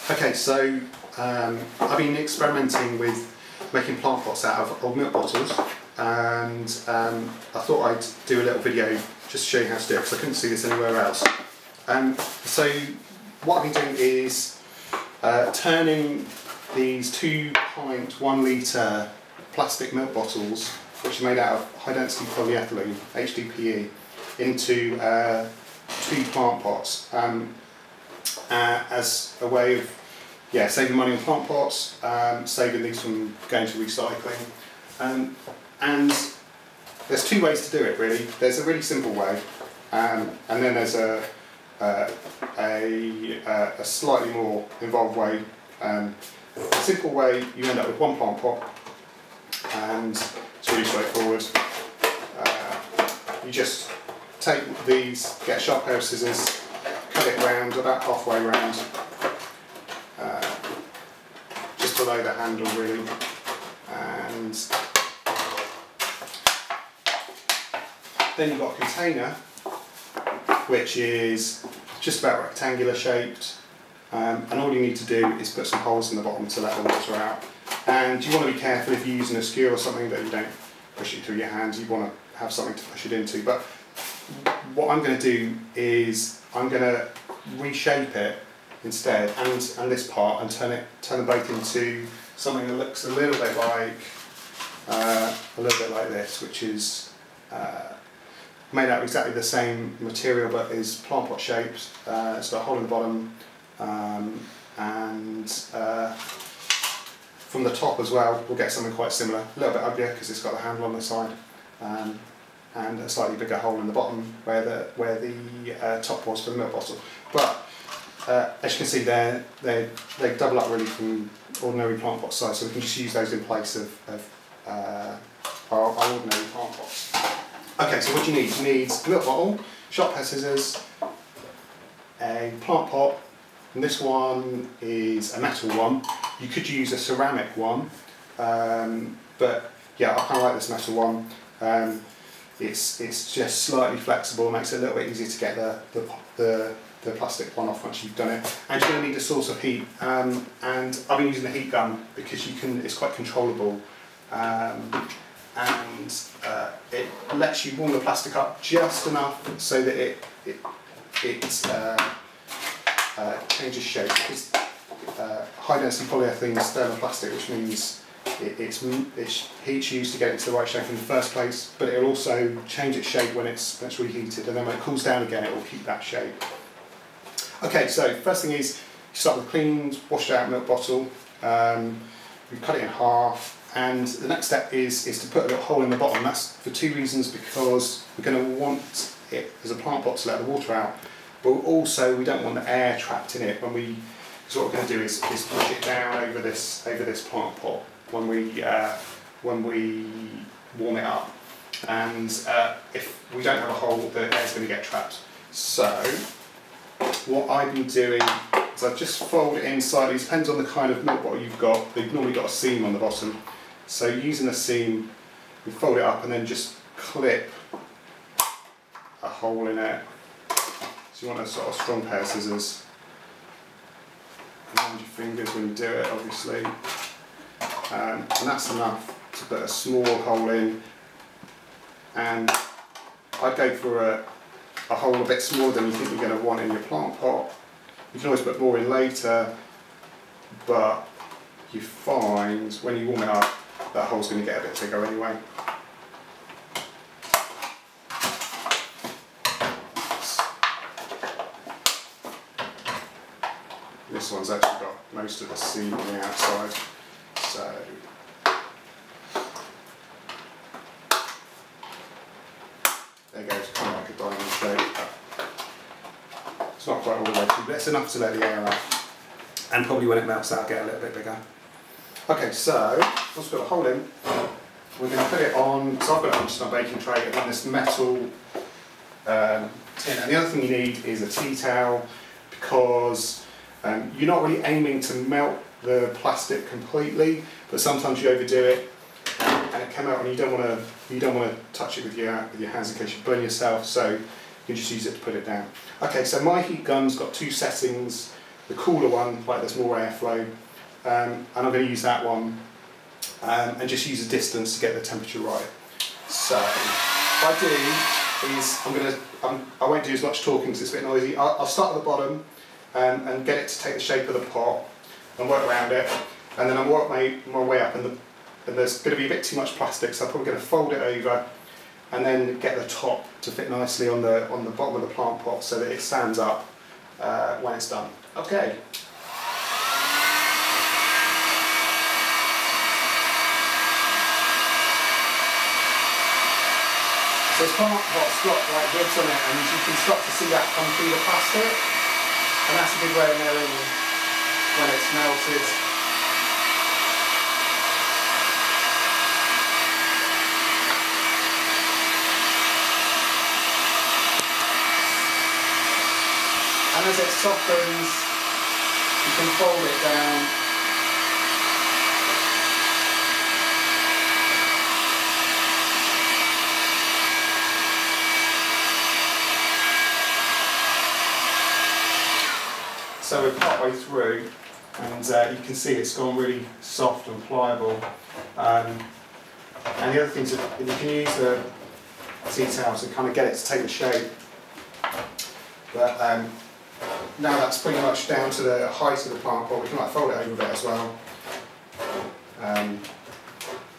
Okay, so I've been experimenting with making plant pots out of old milk bottles, and I thought I'd do a little video just to show you how to do it because I couldn't see this anywhere else. So what I've been doing is turning these 2 pint 1 litre plastic milk bottles, which are made out of high density polyethylene, HDPE, into 2 plant pots as a way of saving money on plant pots, saving these from going to recycling. And there's 2 ways to do it really. There's a really simple way, and then there's a slightly more involved way. The simple way, you end up with 1 plant pot, and it's really straightforward. You just take these, get a sharp pair of scissors, cut it round, about halfway round, just below the handle really, and then you've got a container which is just about rectangular shaped, and all you need to do is put some holes in the bottom to let the water out. And you want to be careful if you're using a skewer or something that you don't push it through your hands. You want to have something to push it into. But what I'm going to do is I'm going to reshape it instead, and this part, and turn them both into something that looks a little bit like this, which is made out of exactly the same material but is plant pot shaped. It's got a hole in the bottom, and from the top as well we'll get something quite similar, a little bit uglier because it's got the handle on the side, and a slightly bigger hole in the bottom where the top was for the milk bottle. But as you can see there, they double up really from ordinary plant pot size, so we can just use those in place of our ordinary plant pots. Okay, so what do you need? You need a milk bottle, sharp pair of scissors, a plant pot, and this one is a metal one. You could use a ceramic one, but yeah, I kind of like this metal one. It's just slightly flexible, makes it a little bit easier to get the plastic one off once you've done it. And you're going to need a source of heat, and I've been using a heat gun because it's quite controllable, and it lets you warm the plastic up just enough so that it changes shape. Because high density polyethylene is thermoplastic, which means heat's used to get it to the right shape in the first place, but it will also change its shape when it's reheated, and then when it cools down again it will keep that shape. Okay, so first thing is you start with a cleaned, washed out milk bottle. We cut it in half, and the next step is to put a little hole in the bottom. That's for 2 reasons: because we're going to want it as a plant pot to let the water out, but also we don't want the air trapped in it. So what we're going to do is push it down over this plant pot when we warm it up, and if we don't have a hole, the air's going to get trapped. So what I've been doing is I've just folded it in slightly. It depends on the kind of milk bottle you've got. They've normally got a seam on the bottom, so using the seam, you fold it up and then just clip a hole in it. So you want a sort of strong pair of scissors. Around your fingers when you do it, obviously, and that's enough to put a small hole in. And I'd go for a hole a bit smaller than you think you're going to want in your plant pot. You can always put more in later, but you find when you warm it up that hole's going to get a bit bigger anyway. This one's actually got most of the seam on the outside, so there goes, kind of like a diamond shape. It's not quite all the way through, but it's enough to let the air out, and probably when it melts out get a little bit bigger. Okay, so once we've got a hole in, we're going to put it on, so I've got it on just on a baking tray, and on this metal tin. And the other thing you need is a tea towel, because you're not really aiming to melt the plastic completely, but sometimes you overdo it and it can melt, and you don't want to touch it with your hands in case you burn yourself. So you can just use it to put it down. Okay, so my heat gun's got 2 settings. the cooler one, like there's more airflow, and I'm going to use that one and just use a distance to get the temperature right. So what I do is I won't do as much talking because it's a bit noisy. I'll start at the bottom and get it to take the shape of the pot and work around it, and then I'll work my way up, and there's going to be a bit too much plastic, so I'm probably going to fold it over and then get the top to fit nicely on the bottom of the plant pot so that it stands up when it's done. Okay. So this plant pot's got like ribs on it, and you can start to see that come through the plastic, and that's a good way of knowing when it's melted. And as it softens, you can fold it down. So we're partway through, and you can see it's gone really soft and pliable. And the other thing is that you can use the tea towel to kind of get it to take the shape. But now that's pretty much down to the height of the plant pot. We can like fold it over a bit as well.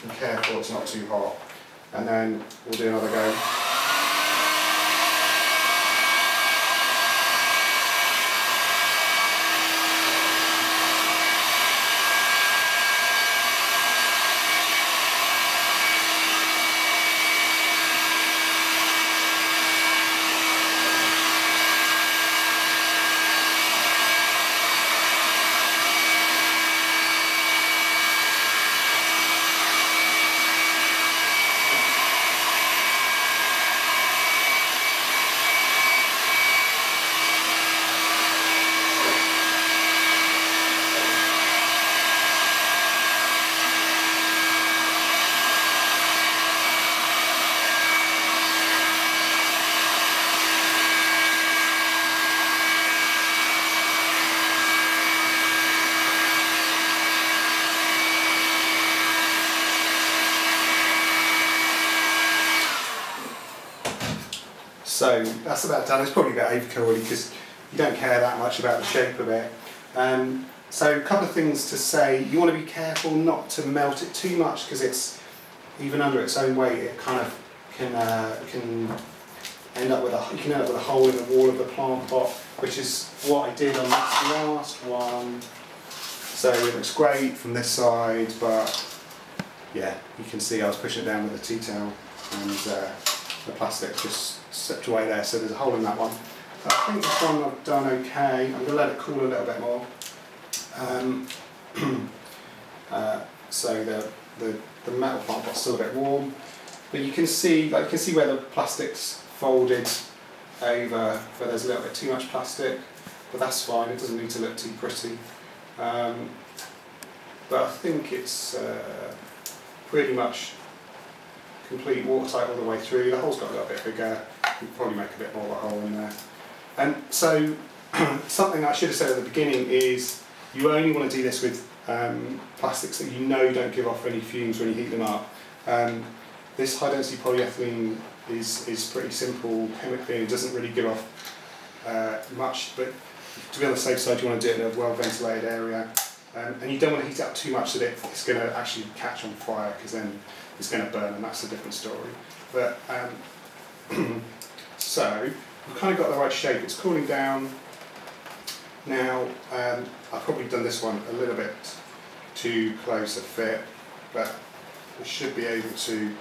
Be careful it's not too hot. And then we'll do another go. So that's about done. It's probably a bit overkill really because you don't care that much about the shape of it. So a couple of things to say. You want to be careful not to melt it too much because it's, even under its own weight, it kind of can end up with a hole in the wall of the plant pot, which is what I did on this last one. So it looks great from this side, but yeah, you can see I was pushing it down with a tea towel, and the plastic just slipped away there, so there's a hole in that one. But I think this one I've done okay. I'm going to let it cool a little bit more. So the metal plant pot's still a bit warm, but you can see where the plastic's folded over, where there's a little bit too much plastic, but that's fine. It doesn't need to look too pretty. But I think it's pretty much complete watertight all the way through. The hole's got a little bit bigger. You can probably make a bit more of a hole in there. And so something I should have said at the beginning is you only want to do this with plastics that you know don't give off any fumes when you heat them up. This high density polyethylene is pretty simple chemically and it doesn't really give off much, but to be on the safe side you want to do it in a well-ventilated area. And you don't want to heat it up too much that it's going to actually catch on fire, because then it's going to burn, and that's a different story. But so we've kind of got the right shape. It's cooling down now. I've probably done this one a little bit too close a fit, but we should be able to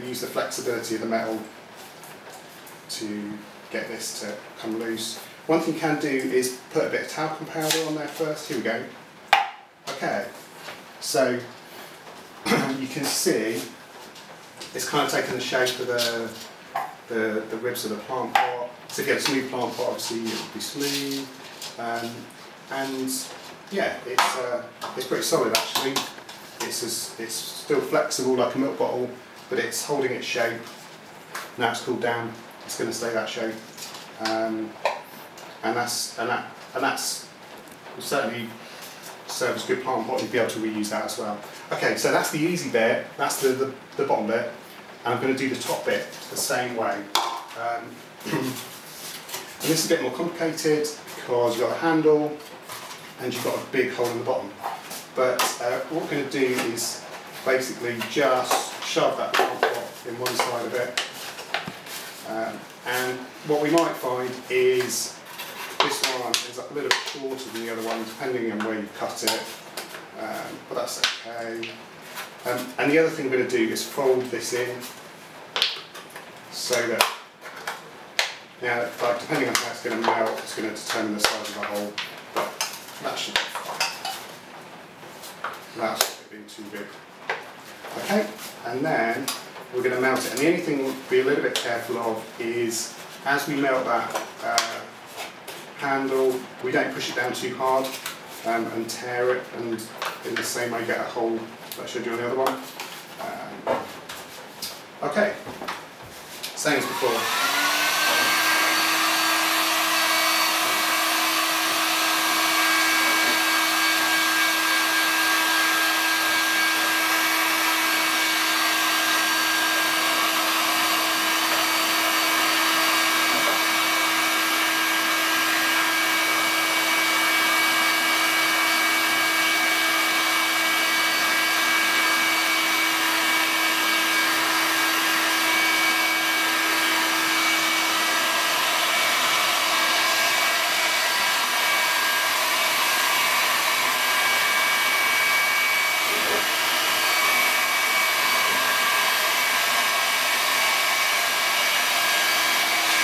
use the flexibility of the metal to get this to come loose. One thing you can do is put a bit of talcum powder on there first. Here we go. Okay, so you can see it's kind of taken the shape of the ribs of the plant pot. So if you had a smooth plant pot, obviously it would be smooth. And yeah, it's pretty solid actually. It's still flexible like a milk bottle, but it's holding its shape. Now it's cooled down, it's going to stay that shape. And and that's will certainly serve as a good plant pot. You'll be able to reuse that as well. Okay, so that's the easy bit, that's the bottom bit, and I'm going to do the top bit the same way. And this is a bit more complicated because you've got a handle and you've got a big hole in the bottom. But what we're going to do is basically just shove that plant pot in one side of it. And what we might find is this one is a little bit shorter than the other one, depending on where you cut it. But that's okay. And the other thing we're going to do is fold this in so that, now, like, depending on how it's going to melt, it's going to determine the size of the hole. But that should be fine. That's not being too big. Okay, and then we're going to melt it. And the only thing we'll be a little bit careful of is, as we melt that handle, we don't push it down too hard and tear it, and in the same way get a hole that I showed you on the other one. Okay, same as before.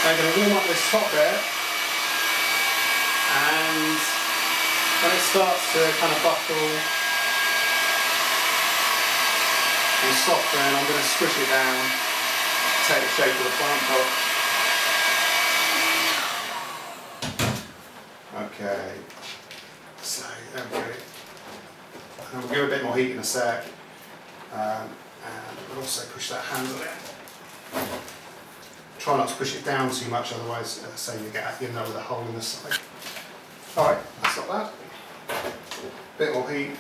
I'm going to warm up this top bit, and when it starts to kind of buckle and soften, I'm going to squish it down, take the shape of the plant pot. Okay, so there we go. And we'll give it a bit more heat in a sec, and we'll also push that handle in. Try not to push it down too much, otherwise, say you get at with a hole in the side. Alright, that's not bad. Bit more heat.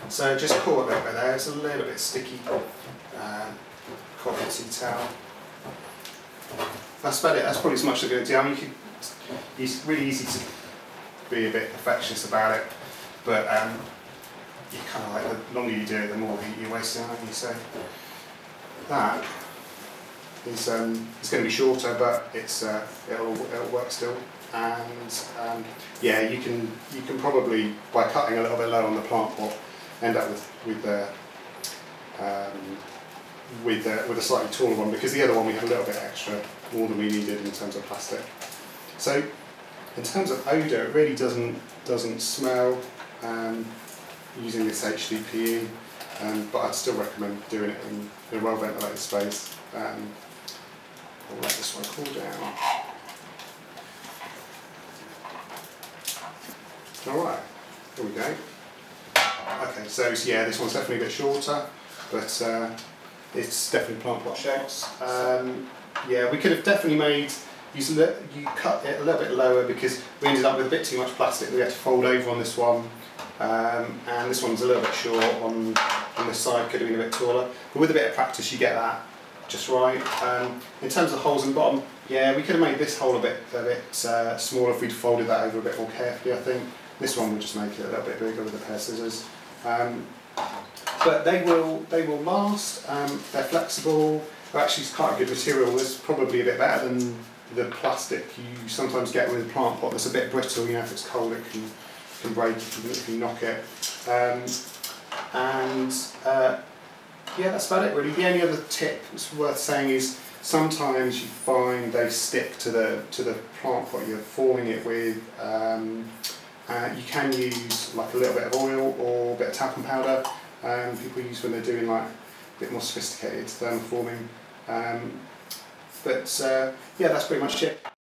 So just caught a little bit there, it's a little bit sticky. Cotton tea towel. That's about it, that's probably as much as I'm going to do. I mean, it's really easy to be a bit perfectionist about it, but you kind of like, the longer you do it, the more heat you're wasting, aren't you? So that is it's going to be shorter, but it's it'll work still. And yeah, you can probably, by cutting a little bit low on the plant pot, end up with a slightly taller one, because the other one we had a little bit extra, more than we needed in terms of plastic. So in terms of odour, it really doesn't smell using this HDPE, but I'd still recommend doing it in a well-ventilated space. I'll let this one cool down. Alright, here we go. Okay, so yeah, this one's definitely a bit shorter, but it's definitely plant pot shapes. Yeah, we could have definitely you cut it a little bit lower, because we ended up with a bit too much plastic that we had to fold over on this one, and this one's a little bit short on this side, could have been a bit taller, but with a bit of practice you get that just right. In terms of holes in the bottom, yeah, we could have made this hole a bit smaller if we'd folded that over a bit more carefully, I think. This one will just make it a little bit bigger with a pair of scissors. But they will last, they're flexible, they're actually quite a good material. It's probably a bit better than the plastic you sometimes get with a plant pot that's a bit brittle. You know, if it's cold it can break if you knock it. Yeah, that's about it really. The only other tip that's worth saying is Sometimes you find they stick to the plant pot you're forming it with. You can use like a little bit of oil or a bit of talcum powder. People use when they're doing like a bit more sophisticated thermoforming. Yeah, that's pretty much it.